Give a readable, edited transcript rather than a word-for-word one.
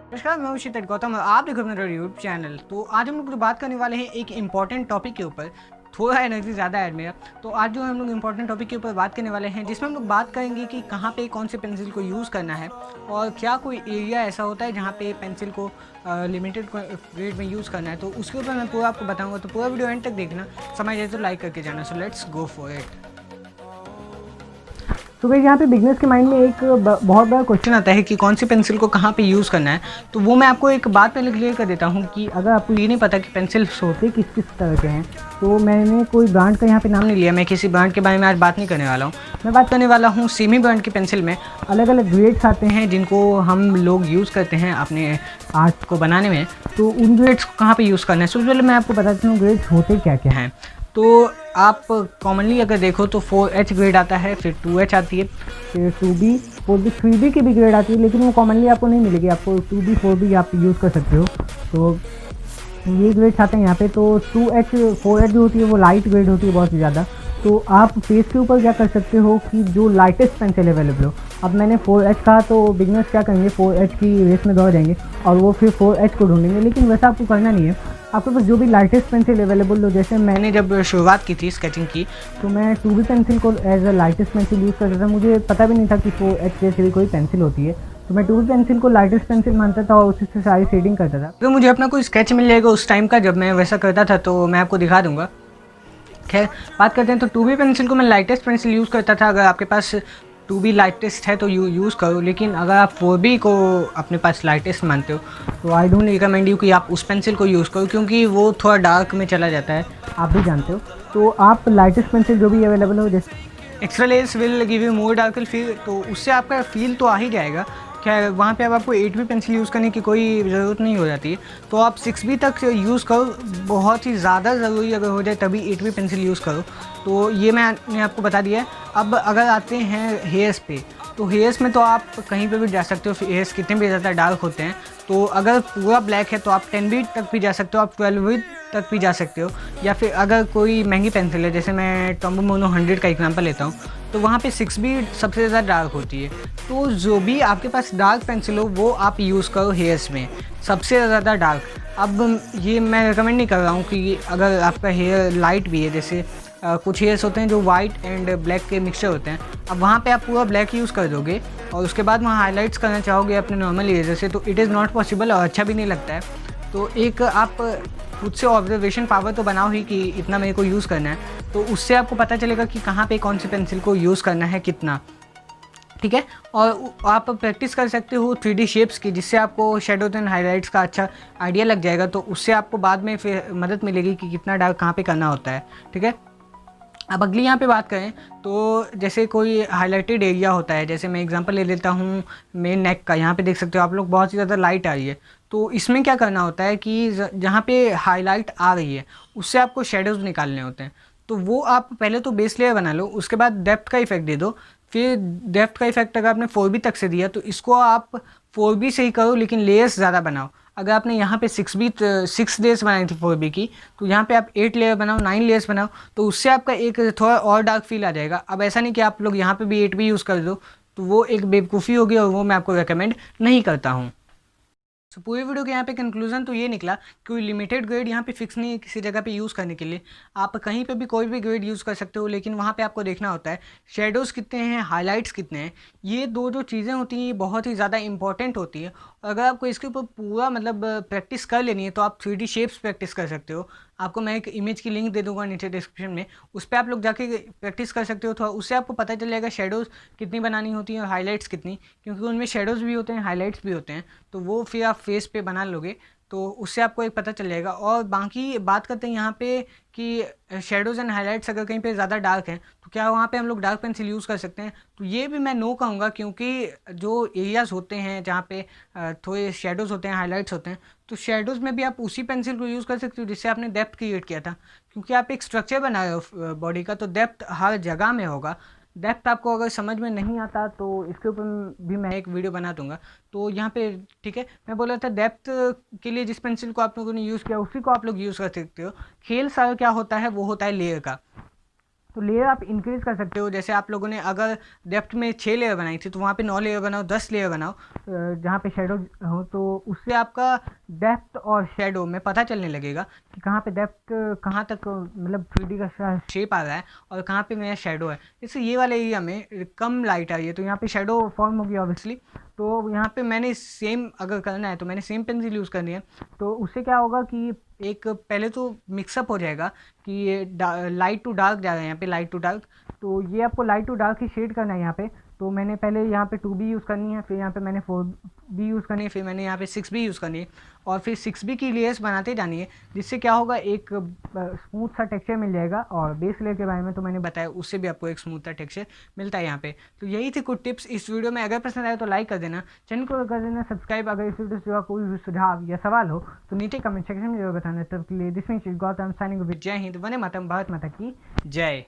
नमस्कार, मैं हूं शीतल गौतम और आप देख रहे हैं मेरा यूट्यूब चैनल। तो आज हम लोग जो बात करने वाले हैं एक इम्पॉर्टेंट टॉपिक के ऊपर। थोड़ा एनर्जी ज़्यादा है मेरा। तो आज जो हम लोग इम्पॉर्टेंट टॉपिक के ऊपर बात करने वाले हैं, जिसमें हम लोग बात करेंगे कि कहाँ पे कौन से पेंसिल को यूज़ करना है और क्या कोई एरिया ऐसा होता है जहाँ पे पेंसिल को लिमिटेड ग्रेड में यूज़ करना है। तो उसके ऊपर मैं पूरा आपको बताऊँगा, तो पूरा वीडियो एंड तक देखना। समझ आए तो लाइक करके जाना। So let's go for it. तो भाई यहाँ पे बिगनर्स के माइंड में एक बहुत बड़ा क्वेश्चन आता है कि कौन सी पेंसिल को कहाँ पे यूज़ करना है। तो वो मैं आपको एक बात पहले क्लियर कर देता हूँ कि अगर आपको ये नहीं पता कि पेंसिल्स होते किस किस तरह के हैं, तो मैंने कोई ब्रांड का यहाँ पे नाम नहीं लिया। मैं किसी ब्रांड के बारे में आज बात नहीं करने वाला हूँ। मैं बात करने वाला हूँ सेमी ब्रांड की पेंसिल में अलग अलग ग्रेड्स आते हैं जिनको हम लोग यूज़ करते हैं अपने आर्ट को बनाने में। तो उन ग्रेड्स को कहाँ पर यूज़ करना है, सबसे पहले मैं आपको बताता हूँ ग्रेड्स होते क्या क्या हैं। तो आप कॉमनली अगर देखो तो 4H ग्रेड आता है, फिर 2H आती है, फिर 2B, 4B, 3B की भी ग्रेड आती है, लेकिन वो कॉमनली आपको नहीं मिलेगी। आपको 2B 4B आप यूज़ कर सकते हो। तो ये ग्रेड्स आते हैं यहाँ पे। तो 2H 4H जो होती है वो लाइट ग्रेड होती है बहुत ही ज़्यादा। तो आप फेस के ऊपर क्या कर सकते हो कि जो लाइटेस्ट पेंसिल अवेलेबल हो। अब मैंने 4H कहा तो बिगनर्स क्या करेंगे, 4H की रेस में दौड़ जाएंगे और वो फिर 4H को ढूंढेंगे, लेकिन वैसा आपको करना नहीं है। आपके पास जो भी लाइटेस्ट पेंसिल अवेलेबल हो, जैसे मैंने जब शुरुआत की थी स्केचिंग की, तो मैं 2B पेंसिल को as a lightest pencil use करता था। मुझे पता भी नहीं था कि 4H जैसी भी कोई पेंसिल होती है। तो मैं 2B पेंसिल को लाइटेस्ट पेंसिल मानता था और उसी से सारी शेडिंग करता था। तो मुझे अपना कोई स्केच मिल जाएगा उस टाइम का जब मैं वैसा करता था, तो मैं आपको दिखा दूंगा। खैर, बात करते हैं। तो 2B पेंसिल को मैं लाइटेस्ट पेंसिल यूज़ करता था। अगर आपके पास 2B लाइटेस्ट है तो यूज़ करो, लेकिन अगर आप 4B को अपने पास लाइटेस्ट मानते हो तो आई डोंट रिकमेंड यू कि आप उस पेंसिल को यूज़ करो, क्योंकि वो थोड़ा डार्क में चला जाता है, आप भी जानते हो। तो आप लाइटेस्ट पेंसिल जो भी अवेलेबल हो, जैसे extra layers will give you more darker feel, तो उससे आपका फील तो आ ही जाएगा। क्या वहाँ पे अब आपको 8B पेंसिल यूज़ करने की कोई ज़रूरत नहीं हो जाती है। तो आप 6B तक यूज़ करो, बहुत ही ज़्यादा ज़रूरी अगर हो जाए तभी 8B पेंसिल यूज़ करो। तो ये मैंने आपको बता दिया है। अब अगर आते हैं हेयर्स पे, तो हेयर्स में तो आप कहीं पे भी जा सकते हो। हेयर्स कितने भी ज़्यादा डार्क होते हैं, तो अगर पूरा ब्लैक है तो आप 10B तक भी जा सकते हो, आप 12B तक भी जा सकते हो। या फिर अगर कोई महंगी पेंसिल है, जैसे मैं टॉम्बो मोनो 100 का एग्जांपल लेता हूँ, तो वहाँ पे 6B सबसे ज़्यादा डार्क होती है। तो जो भी आपके पास डार्क पेंसिल हो वो आप यूज़ करो हेयर्स में, सबसे ज़्यादा डार्क। अब ये मैं रिकमेंड नहीं कर रहा हूँ कि अगर आपका हेयर लाइट भी है, जैसे कुछ हेयर्स होते हैं जो वाइट एंड ब्लैक के मिक्सचर होते हैं, अब वहाँ पे आप पूरा ब्लैक यूज़ कर दोगे और उसके बाद वहाँ हाइलाइट्स करना चाहोगे अपने नॉर्मल इरेजर से, तो इट इज़ नॉट पॉसिबल और अच्छा भी नहीं लगता है। तो एक आप खुद से ऑब्जर्वेशन पावर तो बनाओ ही कि इतना मेरे को यूज़ करना है, तो उससे आपको पता चलेगा कि कहाँ पे कौन सी पेंसिल को यूज़ करना है कितना। ठीक है। और आप प्रैक्टिस कर सकते हो 3D शेप्स की, जिससे आपको शेडोज एंड हाइलाइट्स का अच्छा आइडिया लग जाएगा। तो उससे आपको बाद में फिर मदद मिलेगी कि कितना डार्क कहाँ पे करना होता है। ठीक है। अब अगली यहाँ पे बात करें तो जैसे कोई हाईलाइटेड एरिया होता है, जैसे मैं एग्जांपल ले लेता हूँ मेन नेक का। यहाँ पे देख सकते हो आप लोग बहुत ही ज़्यादा लाइट आ रही है। तो इसमें क्या करना होता है कि जहाँ पे हाईलाइट आ रही है उससे आपको शेडोज़ निकालने होते हैं। तो वो आप पहले तो बेस लेयर बना लो, उसके बाद डेप्थ का इफेक्ट दे दो। फिर डेप्थ का इफेक्ट अगर आपने 4B तक से दिया तो इसको आप 4B से ही करो, लेकिन लेयर्स ज़्यादा बनाओ। अगर आपने यहाँ पे 6 लेयर्स बनाई थी 4B की, तो यहाँ पे आप 8 लेयर बनाओ, 9 लेयर्स बनाओ, तो उससे आपका एक थोड़ा और डार्क फील आ जाएगा। अब ऐसा नहीं कि आप लोग यहाँ पे भी 8B यूज़ कर दो, तो वो एक बेवकूफ़ी होगी और वो मैं आपको रिकमेंड नहीं करता हूँ। तो पूरी वीडियो के यहाँ पे कंक्लूजन तो ये निकला कि कोई लिमिटेड ग्रेड यहाँ पे फिक्स नहीं है किसी जगह पे यूज़ करने के लिए। आप कहीं पे भी कोई भी ग्रेड यूज़ कर सकते हो, लेकिन वहाँ पे आपको देखना होता है शेडोज़ कितने हैं, हाइलाइट्स कितने हैं। ये दो जो चीज़ें होती हैं ये बहुत ही ज़्यादा इंपॉर्टेंट होती है। और अगर आपको इसके ऊपर पूरा मतलब प्रैक्टिस कर लेनी है तो आप 3D शेप्स प्रैक्टिस कर सकते हो। आपको मैं एक इमेज की लिंक दे दूंगा नीचे डिस्क्रिप्शन में, उस पर आप लोग जाके प्रैक्टिस कर सकते हो। तो उससे आपको पता चल जाएगा शेडोज़ कितनी बनानी होती हैं और हाइलाइट्स कितनी, क्योंकि उनमें शेडोज़ भी होते हैं, हाइलाइट्स भी होते हैं। तो वो फिर आप फेस पे बना लोगे, तो उससे आपको एक पता चल जाएगा। और बाकी बात करते हैं यहाँ पे कि शेडोज़ एंड हाइलाइट्स अगर कहीं पे ज़्यादा डार्क हैं तो क्या वहाँ पे हम लोग डार्क पेंसिल यूज़ कर सकते हैं, तो ये भी मैं नो कहूँगा। क्योंकि जो एरियाज़ होते हैं जहाँ पे थोड़े शेडोज़ होते हैं, हाइलाइट्स होते हैं, तो शेडोज़ में भी आप उसी पेंसिल को यूज़ कर सकते हो जिससे आपने डेप्थ क्रिएट किया था। क्योंकि आप एक स्ट्रक्चर बना रहे हो बॉडी का, तो डेप्थ हर जगह में होगा। डेप्थ आपको अगर समझ में नहीं आता तो इसके ऊपर भी मैं एक वीडियो बना दूंगा। तो यहाँ पे ठीक है, मैं बोल रहा था डेप्थ के लिए जिस पेंसिल को आप लोगों ने यूज़ किया उसी को आप लोग यूज़ कर सकते हो। खेल सारा क्या होता है वो होता है लेयर का। तो लेयर आप इंक्रीज़ कर सकते हो। जैसे आप लोगों ने अगर डेप्थ में 6 लेयर बनाई थी तो वहाँ पे 9 लेयर बनाओ, 10 लेयर बनाओ जहाँ पे शेडो हो, तो उससे आपका डेप्थ और शेडो में पता चलने लगेगा कि कहाँ पे डेप्थ कहाँ तक मतलब 3D का शेप आ रहा है और कहाँ पे मेरा शेडो है। जैसे ये वाले एरिया में कम लाइट आ रही है तो यहाँ पे शेडो फॉर्म होगी ऑब्वियसली। तो यहाँ पे मैंने सेम अगर करना है तो मैंने सेम पेंसिल यूज़ करनी है। तो उससे क्या होगा कि एक पहले तो मिक्सअप हो जाएगा कि ये लाइट टू डार्क जा रहा है, यहाँ पे लाइट टू डार्क, तो ये आपको लाइट टू डार्क ही शेड करना है यहाँ पे। तो मैंने पहले यहाँ पे 2B यूज़ करनी है, फिर यहाँ पे मैंने 4B यूज़ करनी है, फिर मैंने यहाँ पे 6B यूज़ करनी है और फिर 6B की लेयर्स बनाते जानी है, जिससे क्या होगा एक स्मूथ सा टेक्सचर मिल जाएगा। और बेस लेयर के बारे में तो मैंने बताया, उससे भी आपको एक स्मूथ सा टेक्सचर मिलता है यहाँ पे। तो यही थी कुछ टिप्स इस वीडियो में। अगर पसंद आए तो लाइक कर देना, चैनल को कर देना सब्सक्राइब। अगर इस वीडियो से कोई भी सुझाव या सवाल हो तो नीचे कमेंट सेक्शन में जरूर बताना। तब के लिए this means Gautam signing with जय हिंद, वंदे मातरम, भारत माता की जय।